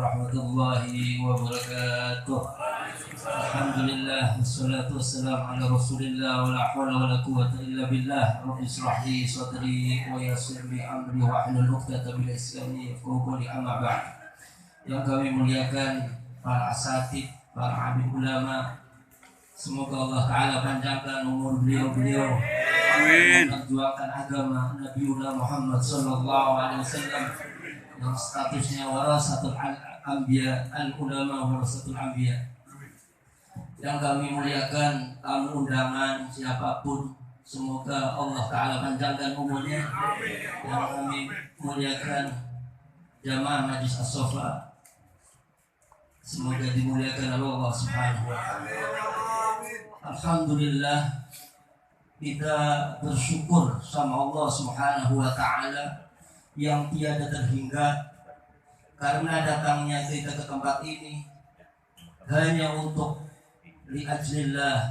Warahmatullahi wabarakatuh. Alhamdulillah wassalatu wassalamu ala Rasulillah wa la haula wa la quwwata illa billah. Rabbi shrah li sadri wa yassir li amri wa hlul 'uqdatam min lisani yafqahu qawli, amma ba'd. Yang kami muliakan para asatidz, para alim ulama, semoga Allah Ta'ala panjangkan umur beliau-beliau, amin, memperjuangkan agama Nabiullah Muhammad sallallahu alaihi wasallam yang statusnya warasatul anbiya, al-ulama warasatul anbiya. Yang kami muliakan tamu undangan siapapun, semoga Allah Ta'ala panjangkan umurnya. Yang kami muliakan jamaah Majlis As-Sofa, semoga dimuliakan oleh Allah Subhanahu wa Ta'ala. Alhamdulillah, kita bersyukur sama Allah Subhanahu wa Ta'ala yang tiada terhingga, karena datangnya kita ke tempat ini hanya untuk li'ajlillah,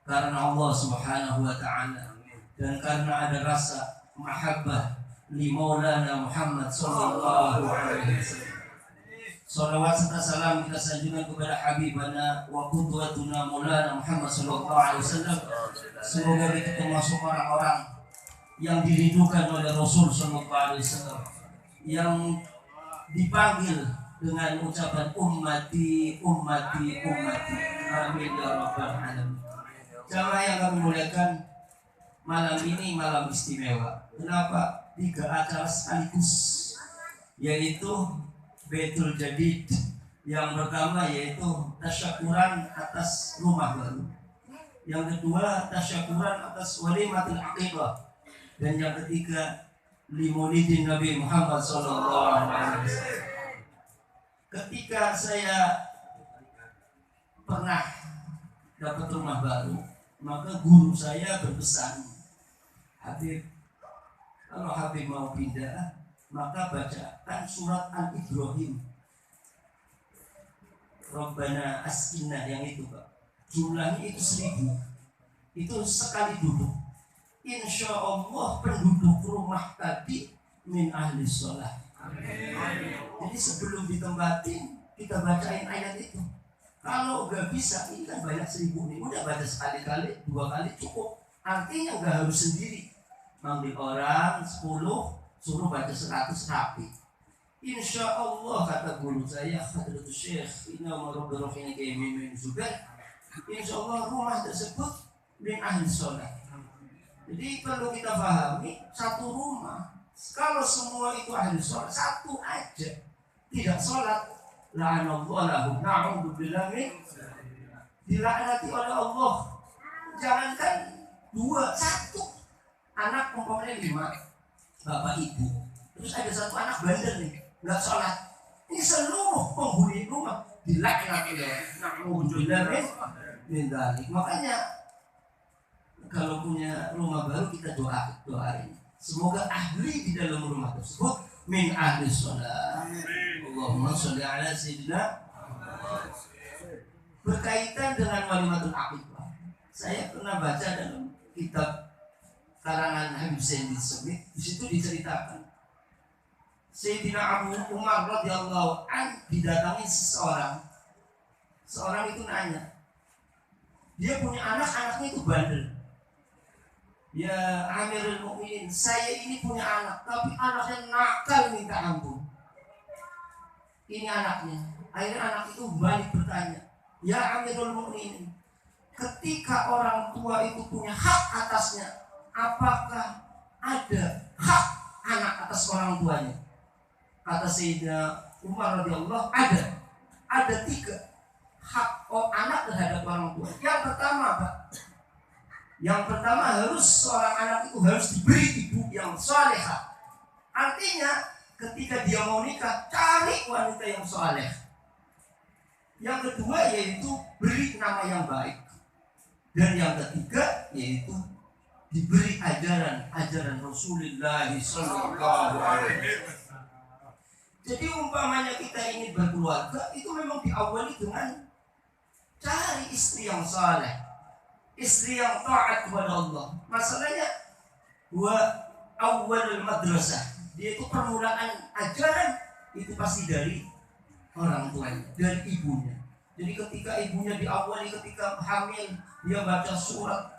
karena Allah Subhanahu wa Ta'ala, dan karena ada rasa mahabbah li Maulana Muhammad sallallahu alaihi wasallam. Salawat serta salam kita sanjungan kepada Habibana wa qudwatuna Maulana Muhammad sallallahu alaihi wasallam. Semoga kita termasuk orang-orang yang dirindukan oleh Rasul sallallahu alaihi wasallam, yang dipanggil dengan ucapan ummati ummati ummati, amin ya rabbal alamin. Jamaah yang kami muliakan, malam ini malam istimewa. Kenapa? 3 acara sekaligus, yaitu Baitul Jadid. Yang pertama yaitu tasyakuran atas rumah baru, yang kedua tasyakuran atas walimatul aqiqah, dan yang ketiga limaulidin Nabi Muhammad sallallahu alaihi wasallam. Ketika saya pernah dapat rumah baru, maka guru saya berpesan, Habib, kalau Habib mau pindah, maka bacakan surat Al-Ibrahim, Rabbana askinna, yang itu Pak. Jumlahnya itu 1000. Itu sekali duduk. Insya Allah penduduk rumah tadi min ahli sholat. Jadi sebelum ditempatin, kita bacain ayat itu. Kalau nggak bisa, ini kan banyak 1000 nih, udah baca sekali-kali, 2 kali cukup. Artinya nggak harus sendiri. Manggil orang 10, suruh baca 100 rapi. Insya Allah, kata guru saya Hadratus Syekh Inna Marobirofini Kaymin Zubair, insya Allah rumah tersebut min ahli sholat. Jadi perlu kita pahami, satu rumah, kalau semua itu ahli sholat, satu aja tidak sholat, la'anallahu na'udzubillah min, dilaknati oleh Allah. Jangankan 2, 1 anak umpamanya 5 bapak ibu, terus ada 1 anak bandel nih, nggak sholat, ini seluruh penghuni rumah dilaknati oleh na'udzubillah min dzalik. Makanya kalau punya rumah baru, kita doain semoga ahli di dalam rumah tersebut min ahli sholat. Allahumma sholli ala sayyidina. Berkaitan dengan walimatul aqiqah, saya pernah baca dalam kitab karangan Habib Zain bin Sabit. Di situ diceritakan Sayyidina Abu Umar radhiyallahu an didatangi seorang itu nanya, dia punya anaknya itu bandel. Ya Amirul Mukminin, saya ini punya anak, tapi anaknya nakal minta ampun. Ini anaknya. Akhirnya anak itu balik bertanya, ya Amirul Mukminin, ketika orang tua itu punya hak atasnya, apakah ada hak anak atas orang tuanya? Kata Sayyidina Umar radhiyallahu, ada 3 hak anak terhadap orang tua. Yang pertama, Pak, harus seorang anak itu harus diberi ibu yang salehah. Artinya ketika dia mau nikah, cari wanita yang saleh. Yang kedua yaitu beri nama yang baik. Dan yang ketiga yaitu diberi ajaran Rasulullah sallallahu alaihi wasallam. Jadi umpamanya kita ingin berkeluarga, itu memang diawali dengan cari istri yang saleh, istri yang taat kepada Allah. Masalahnya wa awwalul madrasah, dia itu permulaan ajaran itu pasti dari orang tuanya, dari ibunya. Jadi ketika ibunya diawali ketika hamil, dia baca surat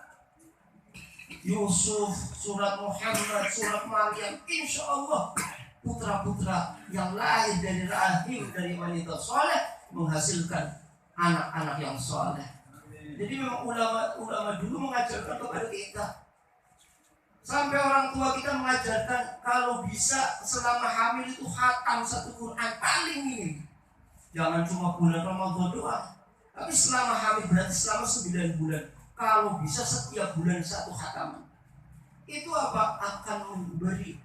Yusuf, surat Muhammad, surat Maryam, insya Allah putra-putra yang lahir dari rahim dari wanita soleh menghasilkan anak-anak yang soleh. Jadi memang ulama dulu mengajarkan kepada kita, sampai orang tua kita mengajarkan kalau bisa selama hamil itu khatam satu Quran paling ini. Jangan cuma bulan Ramadan doang, tapi selama hamil berarti selama 9 bulan. Kalau bisa setiap bulan satu khataman. Itu apa? Akan memberi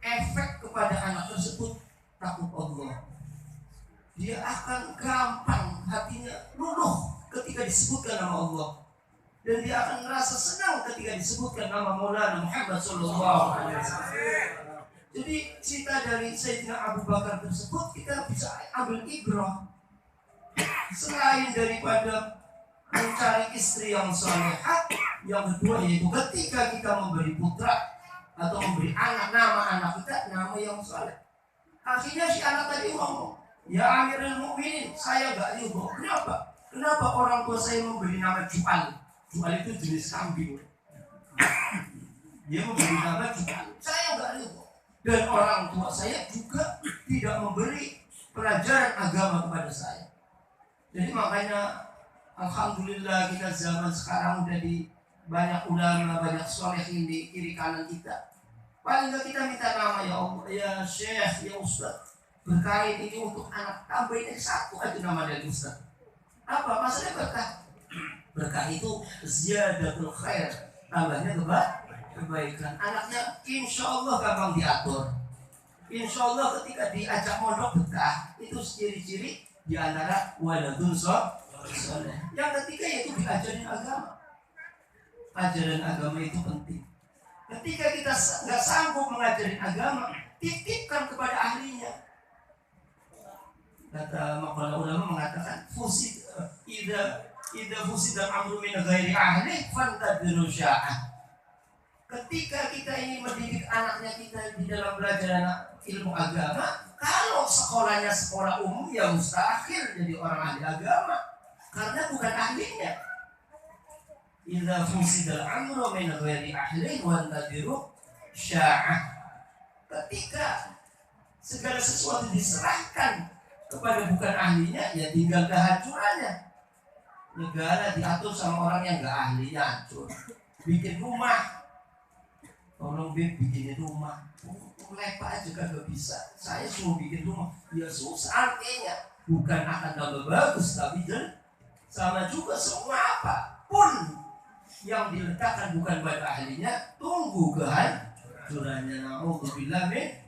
efek kepada anak tersebut takut Allah. Dia akan gampang hatinya luluh ketika disebutkan nama Allah. Dan dia akan merasa senang ketika disebutkan nama Maulana Muhammad SAW. Jadi cerita dari Sayyidina Abu Bakar tersebut kita bisa ambil ibrah. Selain daripada mencari istri yang salehah, yang kedua yaitu ketika kita memberi putra atau memberi anak, nama anak kita nama yang saleh. Akhirnya si anak tadi ngomong, ya Amirul Mukminin, saya gak ridho. Kenapa? Kenapa orang tua saya memberi nama Ju'al? Ju'al itu jenis kambing. Dia memberi nama Ju'al. Saya gak ridho. Dan orang tua saya juga tidak memberi pelajaran agama kepada saya. Jadi makanya alhamdulillah kita zaman sekarang udah di banyak ulama, banyak solehin di kiri kanan kita. Paling gak kita minta nama, ya Allah, ya Syekh, ya Ustaz, berkain ini untuk anak, tambahin satu aja nama dari Ustaz. Apa maksudnya berkah? Berkah itu ziyadatul khair, tambahnya kebaikan. Anaknya insya Allah gampang diatur. Insya Allah ketika diajak mondok betah. Itu ciri-ciri di antara waladun soleh. Yang ketiga yaitu diajarin agama. Ajaran agama itu penting. Ketika kita nggak sanggup mengajarin agama, titipkan kepada ahlinya. Kata makalah ulama mengatakan ida fusid amru min ghairi ahli fantadru sya'ah. Ketika kita ingin mendidik anaknya kita di dalam belajar ilmu agama, kalau sekolahnya sekolah umum ya mustahil jadi orang ahli agama karena bukan ahlinya. Idza fusidal amru min ghairi ahli wantadiru sya'ah. Ketika segala sesuatu diserahkan kepada bukan ahlinya, ya tinggal kehancurannya. Negara diatur sama orang yang gak ahli, ya hancur. Bikin rumah, tolong bikin rumah, lepak aja kan gak bisa. Saya suruh bikin rumah, ya susah artinya. Bukan akan tambah bagus, tapi sama juga semua apapun yang diletakkan bukan pada ahlinya, tunggu kehancurannya. Na'udzubillah min.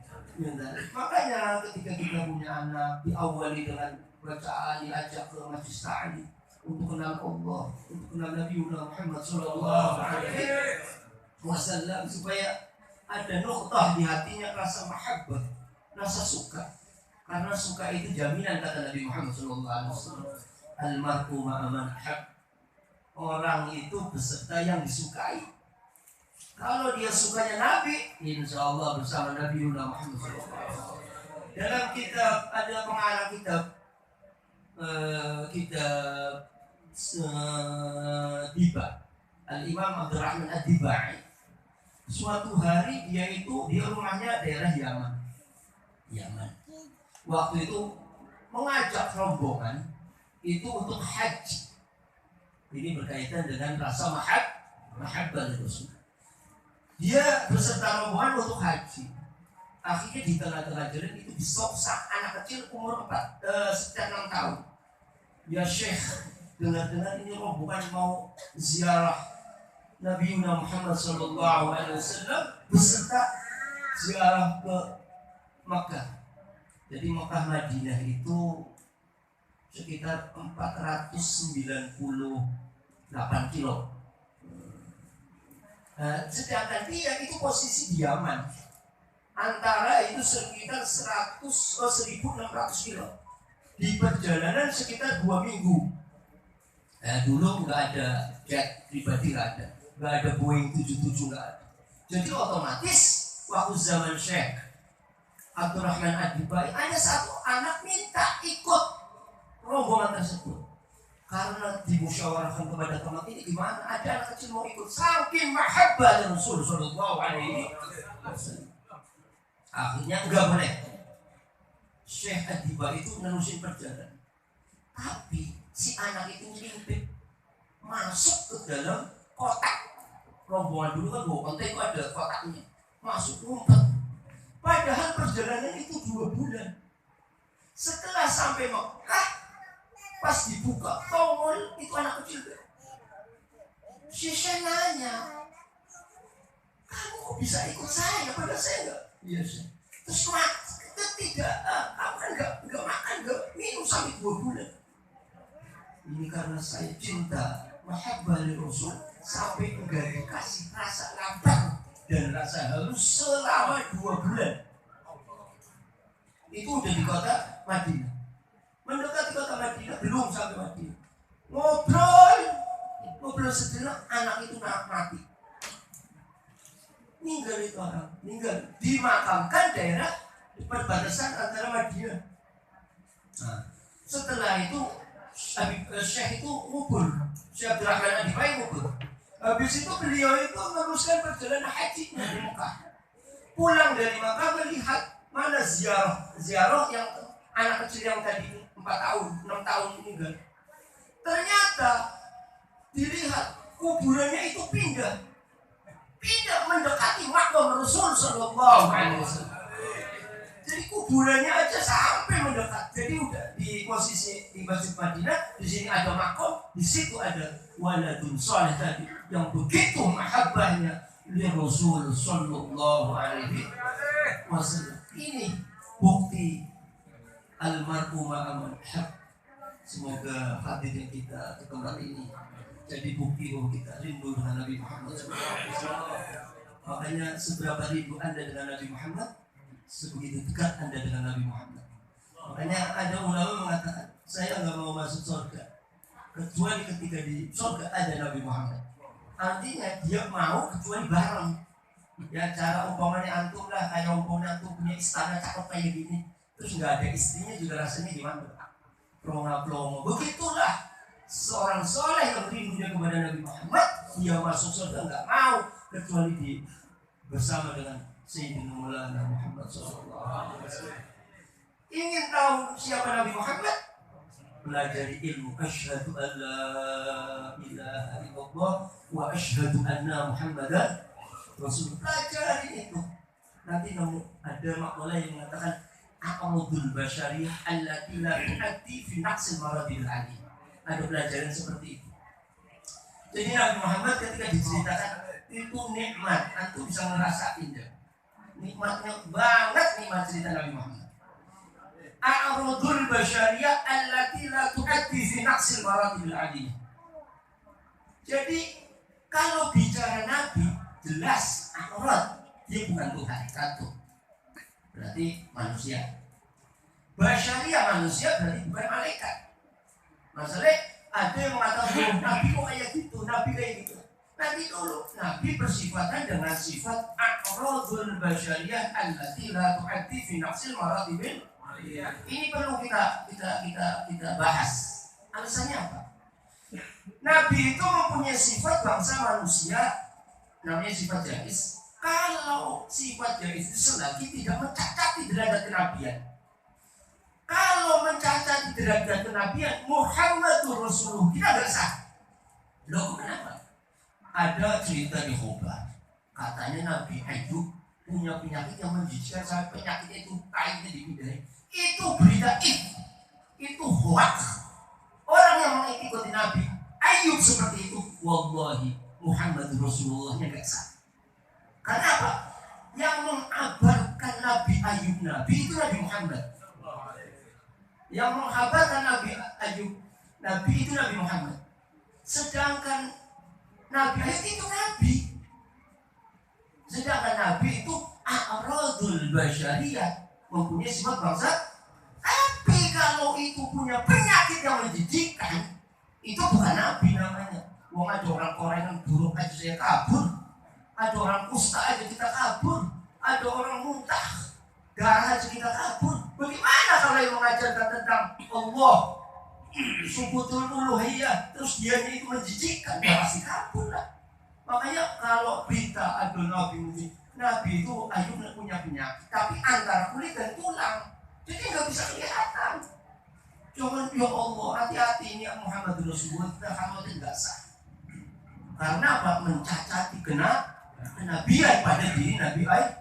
Makanya ketika kita punya anak, diawali dengan bacaan, diajak ke majlis ta'lim untuk kenal Allah, untuk kenal Nabi Muhammad SAW, supaya ada nuqtah di hatinya rasa mahabbah, rasa suka. Karena suka itu jaminan, kata Nabi Muhammad SAW, al-mar'u ma'a man hab. Orang itu beserta yang disukai. Kalau dia sukanya Nabi, insya Allah bersama Nabi Muhammad SAW. Dalam kitab, ada pengarang kitab Diba, Al-Imam Abdurrahman Ad-Dibai. Suatu hari dia rumahnya daerah Yaman. Waktu itu mengajak rombongan itu untuk haji. Ini berkaitan dengan rasa mahabbah Rasul. Dia beserta rombongan untuk haji. Akhirnya di tengah-tengah jalan itu disoksak anak kecil umur 6 tahun. Ya Syekh, dengar-dengar ini rombongan mau ziarah Nabi Muhammad SAW beserta ziarah ke Makkah. Jadi Makkah Madinah itu sekitar 498 kilo. Sedangkan dia itu posisi di Yaman, antara itu sekitar 1.600 kilo. Di perjalanan sekitar 2 minggu. Dulu nggak ada jet pribadi, nggak ada Boeing 77, nggak ada. Jadi otomatis waktu zaman Syekh Abdurrahman Ad-Dibai ada satu anak minta gimana? Ada anak kecil mau ikut, saking mahabbah Rasul sallallahu alaihi wasallam. Akhirnya enggak boleh. Syekh Adiba itu nerusin perjalanan. Tapi si anak itu nyelimpit masuk ke dalam kotak. Rombongan dulu kan bawa kontak itu ada kotaknya. Masuk ngumpet. Padahal perjalanan itu 2 bulan. Setelah sampai Mekah, pas dibuka tongol itu anak kecil. Si Syekh nanya, kamu kok bisa ikut saya? Padahal saya enggak. Iya sih. Terus ketiga, kamu kan enggak makan, enggak minum sampai 2 bulan. Ini karena saya cinta mahabbah li Rasul sampai enggak dikasih rasa lapar dan rasa haus selama 2 bulan. Itu udah di kota Madinah. Mendekati kota Madinah, belum sampai Madinah. Ngobrol sejenak, anak itu mati. Meninggal itu orang, meninggal. Dimakamkan daerah perbatasan antara Madinah. Nah, setelah itu Syekh itu ngubur, Syekh Abdurrahman Adibai ngubur. Habis itu beliau itu meneruskan perjalanan hajinya di Mekah. Pulang dari Mekah melihat mana ziarah yang anak kecil yang tadi 4 tahun, 6 tahun meninggal. Ternyata dilihat kuburannya itu pindah mendekati makam Rasul sallallahu alaihi wasallam. Jadi kuburannya aja sampai mendekat. Jadi udah di posisi di Masjid Madinah, di sini ada makam, di situ ada waladun saleh tadi yang begitu mahabbahnya li Rasul sallallahu alaihi wasallam. Ini bukti almarhum ma'aman haq. Semoga hadirin kita ketemu ini jadi bukti bahwa kita rindu dengan Nabi Muhammad SAW. Makanya seberapa rindu Anda dengan Nabi Muhammad, sebegitu dekat Anda dengan Nabi Muhammad. Makanya ada ulama mengatakan, saya nggak mau masuk surga kecuali ketika di surga ada Nabi Muhammad. Artinya dia mau kecuali bareng. Ya cara umpamanya antum lah, kayak umpamanya antum punya istana cakep kayak gini, terus nggak ada istrinya juga rasanya gimana? Plonga-plongo. Begitulah seorang soleh yang rindunya kepada Nabi Muhammad, dia masuk surga nggak mau kecuali di bersama dengan Sayyidina Maulana Muhammad SAW. Ingin tahu siapa Nabi Muhammad? Pelajari ilmu. Asyhadu an la ilaha illallah wa asyhadu anna Muhammadan Rasulullah. Pelajari itu. Nanti ada maklumat yang mengatakan aqrudul basyariyah allati la tu'addi fi naqsil maradil alim. Ada pelajaran seperti itu. Jadi Nabi Muhammad ketika diceritakan itu nikmat, antum bisa ngerasain deh. Nikmatnya banget nikmat cerita Nabi Muhammad. A'rudul basyariyah allati la tu'addi fi naqsil maradil alim. Jadi kalau bicara Nabi jelas a'rad, dia bukan Tuhan, satu. Berarti manusia. Basyariyah manusia berarti bukan malaikat. Masalahnya ada yang mengatakan Nabi kok kayak gitu, Nabi kayak gitu. Nanti dulu Nabi bersifatan dengan sifat a'radul basyariyah allati la tu'addi fi nafsil maratibil. Ini perlu kita bahas. Alasannya apa? Nabi itu mempunyai sifat bangsa manusia namanya sifat jais. Kalau sifat jais itu selagi tidak mencacati derajat kenabian. Kalau mencatat derajat kenabian Muhammadur Rasulullah kita nggak sah. Loh kenapa? Ada cerita di Khobar. Katanya Nabi Ayub punya penyakit yang menjijikkan sampai penyakitnya itu kainnya dipindahin. Itu berita itu hoax. Orang yang mengikuti Nabi Ayub seperti itu, wallahi Muhammadur Rasulullah-nya nggak sah. Karena apa? Yang mengabarkan Nabi Ayub Nabi itu Nabi Muhammad. Yang menghabarkan Nabi Ayub Nabi itu Nabi Muhammad. Sedangkan Nabi Ayub itu Nabi. Sedangkan Nabi itu a'radul basyariyah, mempunyai sifat bangsa. Tapi kalau itu punya penyakit yang menjijikkan, itu bukan Nabi namanya. Wong ada orang korengan buruk aja saya kabur, ada orang kusta aja kita kabur, ada orang muntah darah aja kita kabur. Bagaimana kalau yang mengajarkan tentang Allah subutul uluhiyah, terus dia itu menjijikkan, ya pasti kabur lah. Makanya kalau berita ada Nabi itu Ayub punya penyakit, tapi antara kulit dan tulang, jadi nggak bisa kelihatan. Cuman ya Allah, hati-hati ini Muhammad Rasulullah, kita khawatir nggak sah. Karena apa? Mencacati kenabian pada diri Nabi Ayub.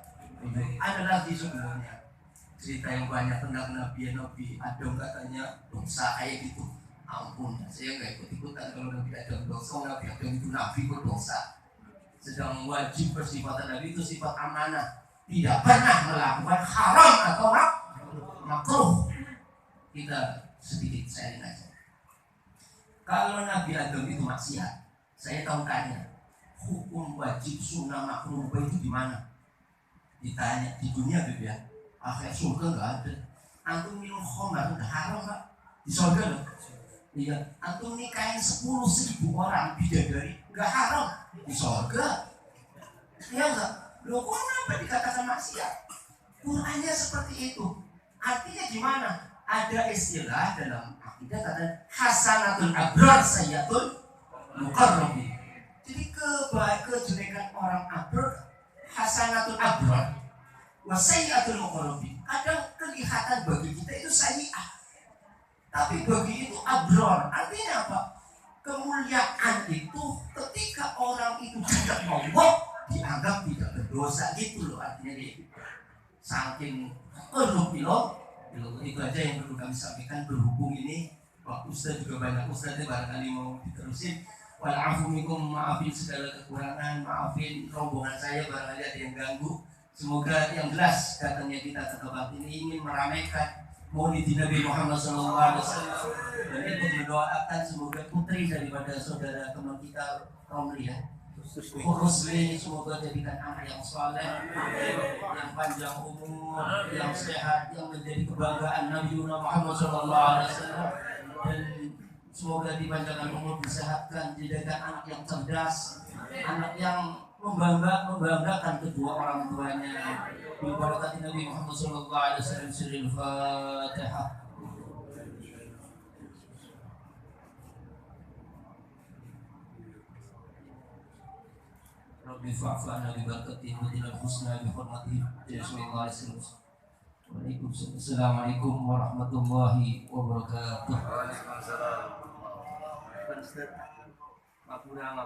Ada lagi sebelumnya cerita yang banyak tentang Nabi Adam, katanya dosa kayak gitu. Ampun, saya nggak ikut-ikutan kalau Nabi Adam dosa. Nabi Adam itu nabi berdosa. Sedang wajib bersifat Nabi itu sifat amanah, tidak pernah melakukan haram atau makruh. Kita sedikit sharing aja. Kalau Nabi Adam itu maksiat, saya tahu tanya, hukum wajib sunnah makruh itu di mana? Ditanya di dunia gitu ya, akhir surga nggak ada. Antum minum khamar udah haram nggak? Di surga loh. Iya, antum nikahin 10.000 orang bidadari nggak haram di surga. Iya nggak? Loh kok kenapa dikatakan maksiat? Qurannya seperti itu. Artinya gimana? Ada istilah dalam akidah kata hasanatul abrar sayyatul muqarrabin. Jadi kejelekan orang abrar hasanatul abrar wa sayyatul muqarrabin. Kadang kelihatan bagi kita itu sayyi'ah, tapi bagi itu abrar. Artinya apa? Kemuliaan itu ketika orang itu tidak Allah dianggap tidak berdosa, gitu loh artinya dia. Saking itu aja yang perlu kami sampaikan. Berhubung ini Pak Ustadz juga banyak Ustadznya, barangkali mau diterusin. Walafu minkum, maafin segala kekurangan, maafin rombongan saya barangkali ada yang ganggu. Semoga yang jelas datangnya kita ke tempat ini ingin meramaikan Maulid Nabi Muhammad SAW, dan ikut mendoakan semoga putri daripada saudara teman kita Romli ya, Rusli, semoga jadikan anak yang saleh, yang panjang umur, yang sehat, yang menjadi kebanggaan Nabi Muhammad SAW, dan semoga dipanjangkan umur, disehatkan, dijadikan anak yang cerdas, anak yang membanggakan kedua orang tuanya. Berbarakati Nabi Muhammad SAW. Sirril Fatihah. Rabbi fa'fa'na bi barakatihi wa dinil husna bi hurmatihi. Bismillahirrahmanirrahim. Assalamualaikum warahmatullahi wabarakatuh. Waalaikumsalam. Ngapura.